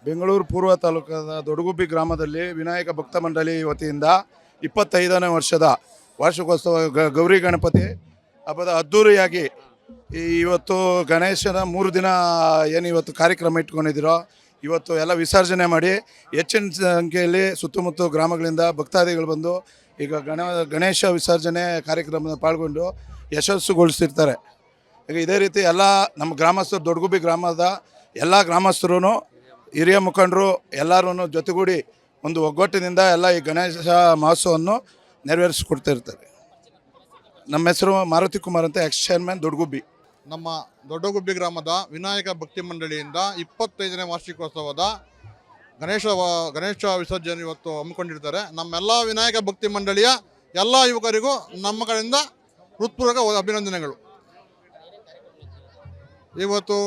ಬೆಂಗಳೂರು ಪೂರ್ವ ತಾಲೂಕಾದ ದೊಡ್ಡಗುಬ್ಬಿ ಗ್ರಾಮದಲ್ಲಿ ವಿನಾಯಕ ಭಕ್ತ ಮಂಡಳಿ ವತಿಯಿಂದ 25ನೇ ವರ್ಷದ ವಾರ್ಷಿಕೋತ್ಸವ ಗೌರಿ ಗಣಪತಿ ಹಬ್ಬದ ಅದ್ಧೂರಿಯಾಗಿ ಇವತ್ತು ಗಣೇಶನ 3 ದಿನ ಏನು ಇವತ್ತು ಕಾರ್ಯಕ್ರಮ ಇಟ್ಕೊಂಡಿದ್ದೀರೋ ಇವತ್ತು ಎಲ್ಲ ವಿಸರ್ಜನೆ ಮಾಡಿ ಹೆಚ್ಚಿನ ಸಂಖ್ಯೆಯಲ್ಲಿ ಸುತ್ತಮುತ್ತ ಗ್ರಾಮಗಳಿಂದ ಭಕ್ತಾದಿಗಳು ಬಂದು ಈಗ ಗಣೇಶ ವಿಸರ್ಜನೆ ಕಾರ್ಯಕ್ರಮದ ಪಾಲ್ಗೊಂಡು ಯಶಸ್ಸುಗೊಳಿಸಿರ್ತಾರೆ. ಈಗ ಇದೇ ರೀತಿ ಎಲ್ಲ ನಮ್ಮ ಗ್ರಾಮಸ್ಥರು ದೊಡ್ಡಗುಬ್ಬಿ ಗ್ರಾಮದ ಎಲ್ಲ ಗ್ರಾಮಸ್ಥರು ಹಿರಿಯ ಮುಖಂಡರು ಎಲ್ಲರೂ ಜೊತೆಗೂಡಿ ಒಂದು ಒಗ್ಗಟ್ಟಿನಿಂದ ಎಲ್ಲ ಈ ಗಣೇಶ ಮಹೋತ್ಸವವನ್ನು ನೆರವೇರಿಸಿಕೊಡ್ತಿರ್ತಾರೆ. ನಮ್ಮ ಹೆಸರು ಮಾರುತಿ ಕುಮಾರ್ ಅಂತ, ಎಕ್ಸ್ ಚೇರ್ಮನ್ ದೊಡ್ಡಗುಬ್ಬಿ. ನಮ್ಮ ದೊಡ್ಡಗುಬ್ಬಿ ಗ್ರಾಮದ ವಿನಾಯಕ ಭಕ್ತಿ ಮಂಡಳಿಯಿಂದ 25ನೇ ವಾರ್ಷಿಕೋತ್ಸವದ ಗಣೇಶ ವಿಸರ್ಜನೆ ಇವತ್ತು ಹಮ್ಮಿಕೊಂಡಿರ್ತಾರೆ. ನಮ್ಮೆಲ್ಲ ವಿನಾಯಕ ಭಕ್ತಿ ಮಂಡಳಿಯ ಎಲ್ಲ ಯುವಕರಿಗೂ ನಮ್ಮ ಕಡೆಯಿಂದ ಹೃತ್ಪೂರ್ವಕ ಅಭಿನಂದನೆಗಳು. ಇವತ್ತು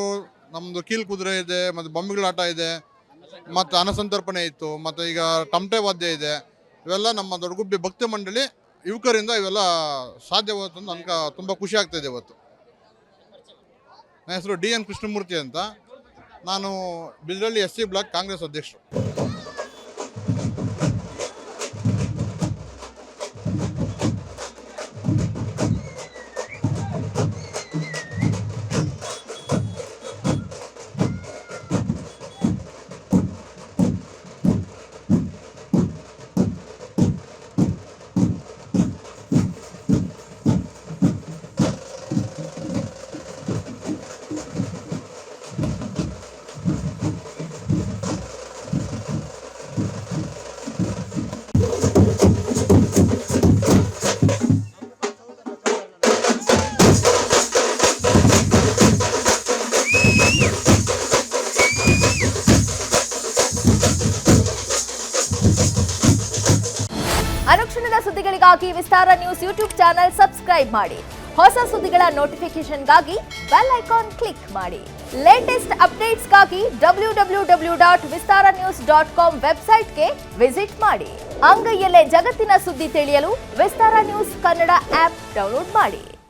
ನಮ್ಮದು ಕೀಲು ಕುದುರೆ ಇದೆ, ಮತ್ತು ಬೊಂಬೆಗಳ ಆಟ ಇದೆ, ಮತ್ತು ಅನ್ನಸಂತರ್ಪಣೆ ಇತ್ತು, ಮತ್ತು ಈಗ ಟಮಟೆ ವಾದ್ಯ ಇದೆ. ಇವೆಲ್ಲ ನಮ್ಮ ದೊಡ್ಡಗುಬ್ಬಿ ಭಕ್ತಿ ಮಂಡಳಿ ಯುವಕರಿಂದ ಇವೆಲ್ಲ ಸಾಧ್ಯವಾಗುತ್ತೆ ಅಂತ ನನಗೆ ತುಂಬ ಖುಷಿ ಆಗ್ತಾಯಿದೆ. ಇವತ್ತು ನನ್ನ ಹೆಸರು DN ಕೃಷ್ಣಮೂರ್ತಿ ಅಂತ, ನಾನು ಬಿದರಳ್ಳಿ SC ಬ್ಲಾಕ್ ಕಾಂಗ್ರೆಸ್ ಅಧ್ಯಕ್ಷರು. ಅನುಕ್ಷಣದ ಸುದ್ದಿಗಳಿಗಾಗಿ ವಿಸ್ತಾರ ನ್ಯೂಸ್ ಯೂಟ್ಯೂಬ್ ಚಾನೆಲ್ ಸಬ್ಸ್ಕ್ರೈಬ್ ಮಾಡಿ. ಹೊಸ ಸುದ್ದಿಗಳ ನೋಟಿಫಿಕೇಶನ್ಗಾಗಿ ಬೆಲ್ ಐಕಾನ್ ಕ್ಲಿಕ್ ಮಾಡಿ. ಲೇಟೆಸ್ಟ್ ಅಪ್ಡೇಟ್ಸ್ಗಾಗಿ www.vistaranews.com ವೆಬ್ಸೈಟ್ಗೆ ವಿಸಿಟ್ ಮಾಡಿ. ಅಂಗೈಯಲ್ಲೇ ಜಗತ್ತಿನ ಸುದ್ದಿ ತಿಳಿಯಲು ವಿಸ್ತಾರ ನ್ಯೂಸ್ ಕನ್ನಡ ಆಪ್ ಡೌನ್ಲೋಡ್ ಮಾಡಿ.